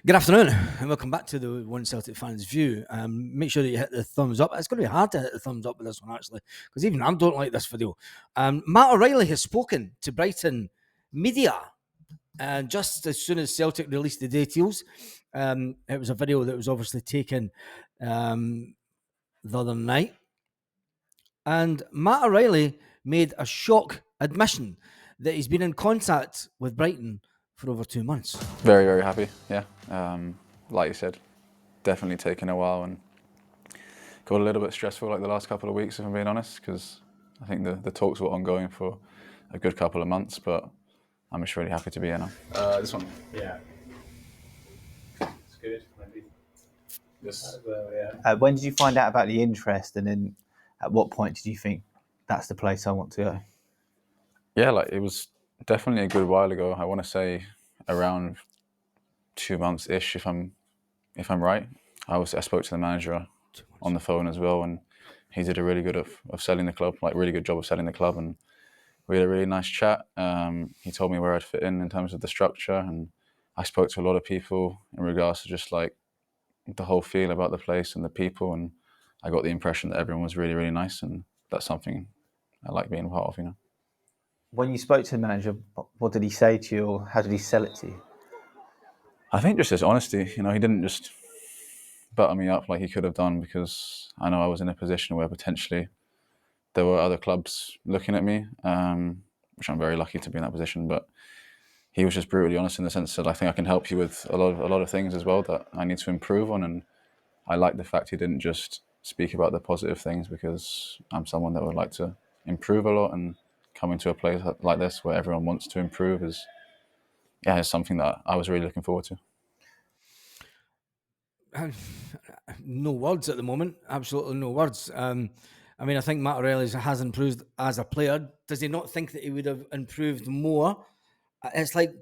Good afternoon, and welcome back to the One Celtic Fans View. Make sure that you hit the thumbs up. It's going to be hard to hit the thumbs up with this one, actually, because even I don't like this video. Matt O'Reilly has spoken to Brighton media, and just as soon as Celtic released the details, it was a video that was obviously taken the other night. And Matt O'Reilly made a shock admission that he's been in contact with Brighton for over 2 months. Very, very happy, yeah. Like you said, definitely taken a while and got a little bit stressful like the last couple of weeks, if I'm being honest, because I think the talks were ongoing for a good couple of months, but I'm just really happy to be here now. This one? Yeah. It's good, maybe. This? When did you find out about the interest, and then at what point did you think that's the place I want to go? Yeah, like it was definitely a good while ago. I want to say around 2 months-ish, if I'm right. I spoke to the manager on the phone as well, and he did a really good of selling the club, like really good job of selling the club, and we had a really nice chat. He told me where I'd fit in terms of the structure, and I spoke to a lot of people in regards to just like the whole feel about the place and the people, and I got the impression that everyone was really, really nice, and that's something I like being a part of, you know. When you spoke to the manager, what did he say to you, or how did he sell it to you? I think just his honesty, you know, he didn't just butter me up like he could have done, because I know I was in a position where potentially there were other clubs looking at me, which I'm very lucky to be in that position, but he was just brutally honest in the sense that I think I can help you with a lot of things as well that I need to improve on, and I like the fact he didn't just speak about the positive things, because I'm someone that would like to improve a lot, and coming to a place like this where everyone wants to improve is something that I was really looking forward to. No words at the moment. Absolutely no words. I think Matt O'Reilly has improved as a player. Does he not think that he would have improved more? It's like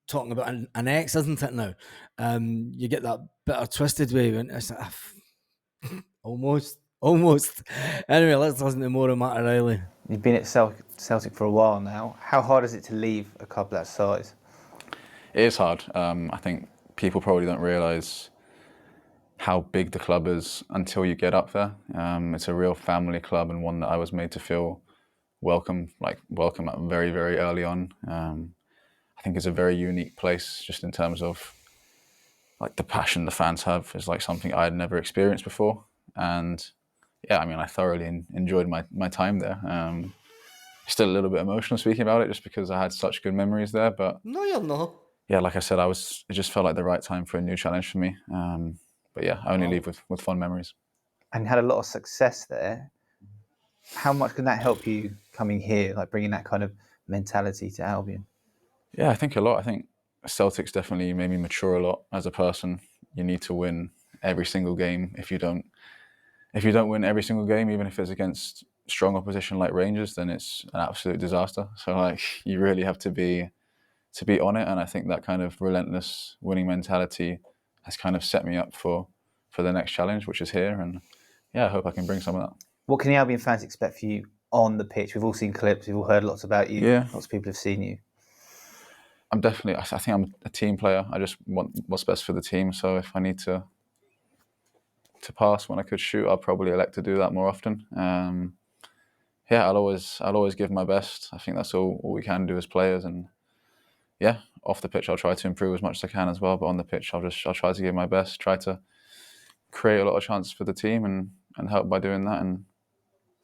talking about an ex, isn't it now? You get that bitter twisted way, and it's like, almost. Anyway, let's listen to more of Matt O'Reilly. You've been at Celtic for a while now. How hard is it to leave a club that size? It is hard. I think people probably don't realise how big the club is until you get up there. It's a real family club, and one that I was made to feel welcome at very, very early on. I think it's a very unique place, just in terms of like the passion the fans have is like something I had never experienced before. And yeah, I thoroughly enjoyed my time there. Still a little bit emotional speaking about it, just because I had such good memories there. But no, you're not. Yeah, like I said, it just felt like the right time for a new challenge for me. But yeah, I only leave with fond memories. And you had a lot of success there. How much can that help you coming here, like bringing that kind of mentality to Albion? Yeah, I think a lot. I think Celtic's definitely made me mature a lot as a person. You need to win every single game. If you don't win every single game, even if it's against strong opposition like Rangers, then it's an absolute disaster. So like, you really have to be on it, and I think that kind of relentless winning mentality has kind of set me up for the next challenge, which is here, and yeah, I hope I can bring some of that. What can the Albion fans expect for you on the pitch? We've all seen clips, we've all heard lots about you. Yeah. Lots of people have seen you. I think I'm a team player. I just want what's best for the team, so if I need to pass when I could shoot, I'll probably elect to do that more often. Yeah, I'll always give my best. I think that's all we can do as players, and yeah, off the pitch I'll try to improve as much as I can as well. But on the pitch, I'll try to give my best, try to create a lot of chances for the team, and help by doing that. And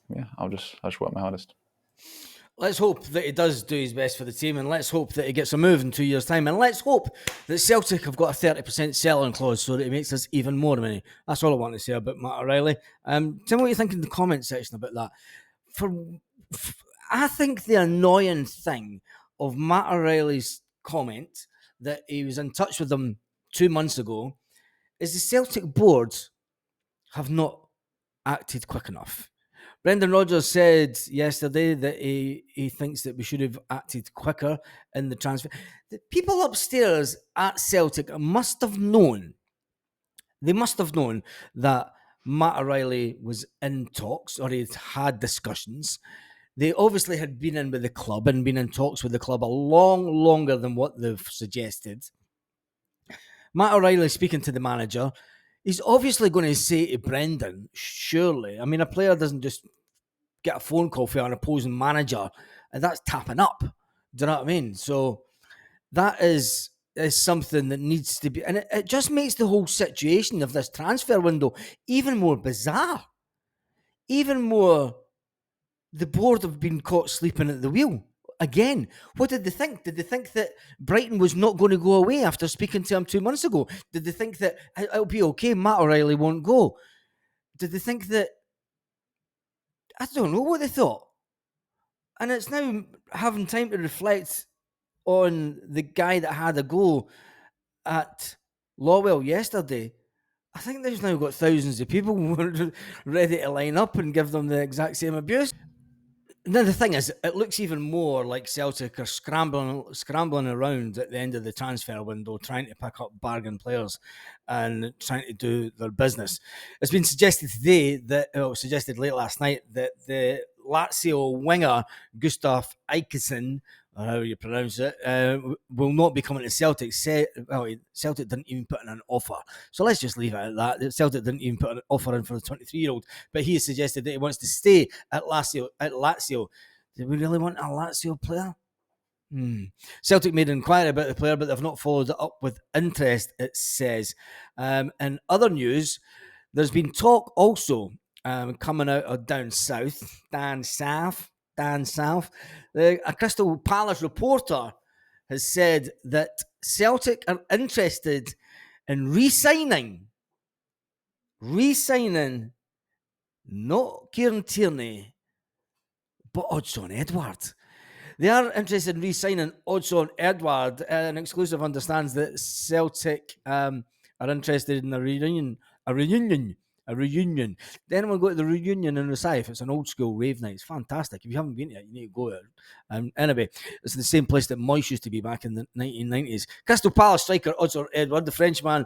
yeah, I'll just work my hardest. Let's hope that he does do his best for the team, and let's hope that he gets a move in 2 years' time, and let's hope that Celtic have got a 30% selling clause so that it makes us even more money. That's all I want to say about Matt O'Reilly. Tell me what you think in the comment section about that. I think the annoying thing of Matt O'Reilly's comment that he was in touch with them 2 months ago is the Celtic board have not acted quick enough. Brendan Rodgers said yesterday that he thinks that we should have acted quicker in the transfer. The people upstairs at Celtic must have known. They must have known that Matt O'Reilly was in talks, or he'd had discussions. They obviously had been in with the club and been in talks with the club a long longer than what they've suggested. Matt O'Reilly speaking to the manager, he's obviously going to say to Brendan, surely. I mean, a player doesn't just get a phone call from an opposing manager, and that's tapping up. Do you know what I mean? So that is something that needs to be, and it just makes the whole situation of this transfer window even more bizarre, even more. The board have been caught sleeping at the wheel again. What did they think? Did they think that Brighton was not going to go away after speaking to him 2 months ago? Did they think that it'll be okay, Matt O'Reilly won't go? Did they think that, I don't know what they thought? And it's now having time to reflect on the guy that had a go at Lawwell yesterday. I think they've now got thousands of people ready to line up and give them the exact same abuse. Now the thing is, it looks even more like Celtic are scrambling around at the end of the transfer window, trying to pick up bargain players and trying to do their business. It's been suggested today that, suggested late last night, that the Lazio winger Gustav Eikeson, or however you pronounce it, will not be coming to Celtic. Celtic didn't even put in an offer. So let's just leave it at that. Celtic didn't even put an offer in for the 23-year-old, but he has suggested that he wants to stay at Lazio. Do we really want a Lazio player? Celtic made an inquiry about the player, but they've not followed it up with interest, it says. In other news, there's been talk also coming out of down south. A Crystal Palace reporter has said that Celtic are interested in re-signing not Kieran Tierney, but Odsonne Edouard. They are interested in re-signing Odsonne Edouard. An exclusive understands that Celtic are interested in a reunion. Then we'll go to the reunion in Rosyth. It's an old school rave night. It's fantastic. If you haven't been to it, you need to go there. Anyway, it's the same place that Moyes used to be back in the 1990s. Crystal Palace striker Odsonne Edouard, the Frenchman,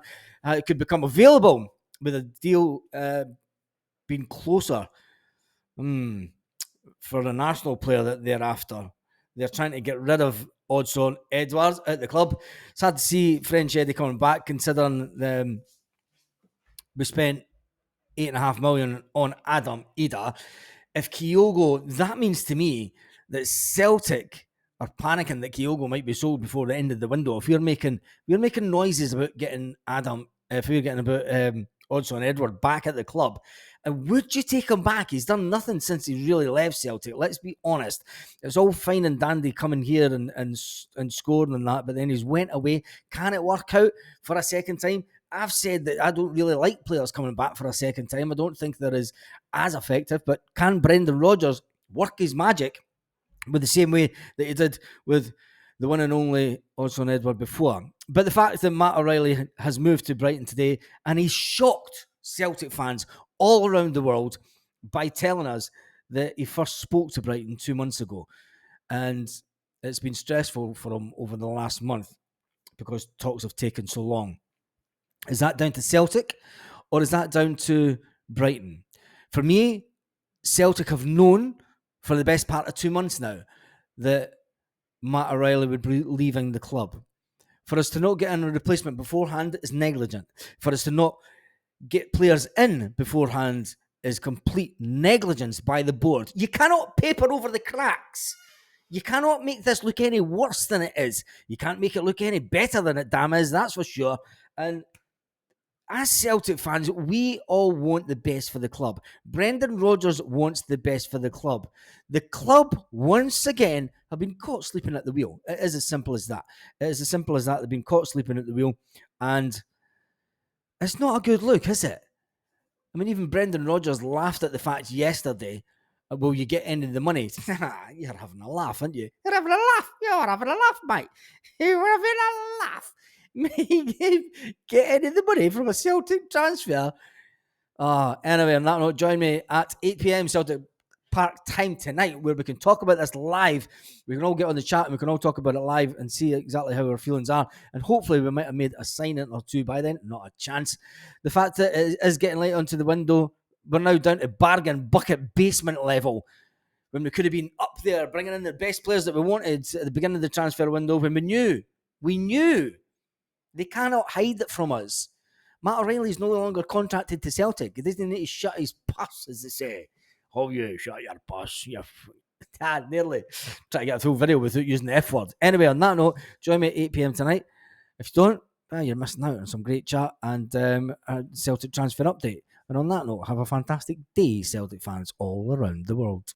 could become available with a deal being closer for an Arsenal player that they're after. They're trying to get rid of Odsonne Edouard at the club. It's hard to see French Eddie coming back, considering we spent $8.5 million on Adam Ida. If Kyogo, that means to me that Celtic are panicking that Kyogo might be sold before the end of the window. If we're making noises about getting Odsonne Edouard back at the club, and would you take him back? He's done nothing since he really left Celtic. Let's be honest. It's all fine and dandy coming here and scoring and that, but then he's went away. Can it work out for a second time? I've said that I don't really like players coming back for a second time. I don't think they're as effective, but can Brendan Rodgers work his magic with the same way that he did with the one and only Odsonne Edouard before? But the fact that Matt O'Reilly has moved to Brighton today, and he's shocked Celtic fans all around the world by telling us that he first spoke to Brighton 2 months ago. And it's been stressful for him over the last month because talks have taken so long. Is that down to Celtic or is that down to Brighton? For me, Celtic have known for the best part of 2 months now that Matt O'Reilly would be leaving the club. For us to not get in a replacement beforehand is negligent. For us to not get players in beforehand is complete negligence by the board. You cannot paper over the cracks. You cannot make this look any worse than it is. You can't make it look any better than it damn is, that's for sure. And as Celtic fans, we all want the best for the club. Brendan Rodgers wants the best for the club. The club, once again, have been caught sleeping at the wheel. It is as simple as that. It is as simple as that. They've been caught sleeping at the wheel. And it's not a good look, is it? I mean, even Brendan Rodgers laughed at the fact yesterday, will you get any of the money? You're having a laugh, aren't you? You're having a laugh. You're having a laugh, mate. You're having a laugh. Get any of the money from a Celtic transfer. Anyway, on that note, join me at 8 p.m. Celtic Park time tonight, where we can talk about this live. We can all get on the chat and we can all talk about it live and see exactly how our feelings are. And hopefully we might have made a signing or two by then. Not a chance. The fact that it is getting late onto the window, we're now down to bargain bucket basement level, when we could have been up there bringing in the best players that we wanted at the beginning of the transfer window, when we knew They cannot hide it from us. Matt O'Reilly's no longer contracted to Celtic. He doesn't need to shut his puss, as they say. Oh, you shut your puss. Nearly try to get a full video without using the F word. Anyway, on that note, join me at 8 p.m. tonight. If you don't, well, you're missing out on some great chat and a Celtic transfer update. And on that note, have a fantastic day, Celtic fans all around the world.